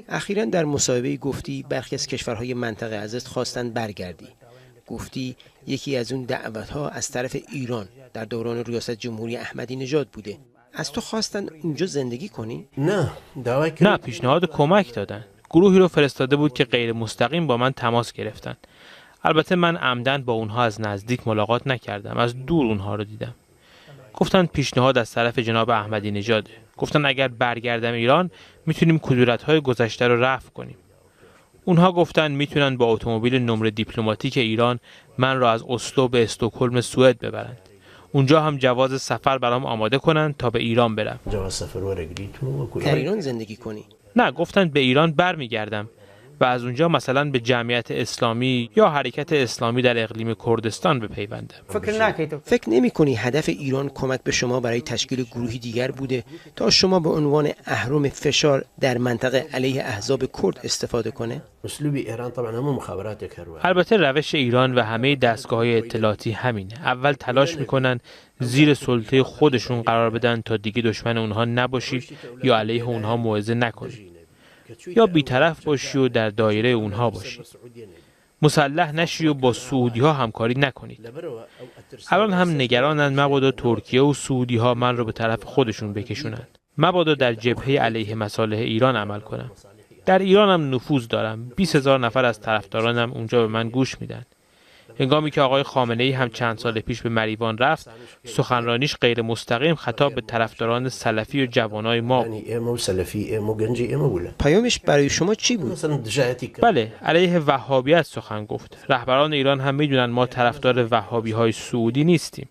اخیراً در مصاحبه‌ای گفتی برخی از کشورهای منطقه ازت خواستن برگردی. گفتی یکی از اون دعوت‌ها از طرف ایران در دوران ریاست جمهوری احمدی نژاد بوده. از تو خواستن اونجا زندگی کنی؟ نه، پیشنهاد کمک دادن. گروهی رو فرستاده بود که غیر مستقیم با من تماس گرفتن. البته من عمدن با اونها از نزدیک ملاقات نکردم، از دور اونها رو دیدم. گفتن پیشنهاد از طرف جناب احمدی نژاده. گفتن اگر برگردم ایران میتونیم کدورت‌های گذشته رو رفع کنیم. اونها گفتن میتونن با اتومبیل نمره دیپلماتیک ایران من را از اسلو به استکهلم سوئد ببرند. اونجا هم جواز سفر برام آماده کنن تا به ایران برم. در ایران زندگی کنی؟ نه، گفتن به ایران برمیگردم و از اونجا مثلا به جمعیت اسلامی یا حرکت اسلامی در اقلیم کردستان بپیوندم. فکر نمی‌کنی هدف ایران کمک به شما برای تشکیل گروهی دیگر بوده تا شما به عنوان اهرم فشار در منطقه علیه احزاب کرد استفاده کنه؟ البته روش ایران و همه دستگاه‌های اطلاعاتی همینه. اول تلاش میکنن زیر سلطه خودشون قرار بدن تا دیگه دشمن اونها نباشی یا علیه اونها موعظه نکنی، یا بی‌طرف باشی و در دایره اونها باشی. مسلح نشی و با سعودی ها همکاری نکنید. الان هم نگرانن مبادا ترکیه و سعودی ها من رو به طرف خودشون بکشونن. مبادا در جبهه علیه مصالح ایران عمل کنم. در ایران هم نفوذ دارم. 20,000 نفر از طرفدارانم اونجا به من گوش میدن. هنگامی که آقای خامنه‌ای هم چند سال پیش به مریوان رفت، سخنرانیش غیر مستقیم خطاب به طرفداران سلفی و جوانای ما بود. پیامش برای شما چی بود؟ بله، علیه وهابیت سخن گفت. رهبران ایران هم میدونن ما طرفدار وهابی‌های سعودی نیستیم.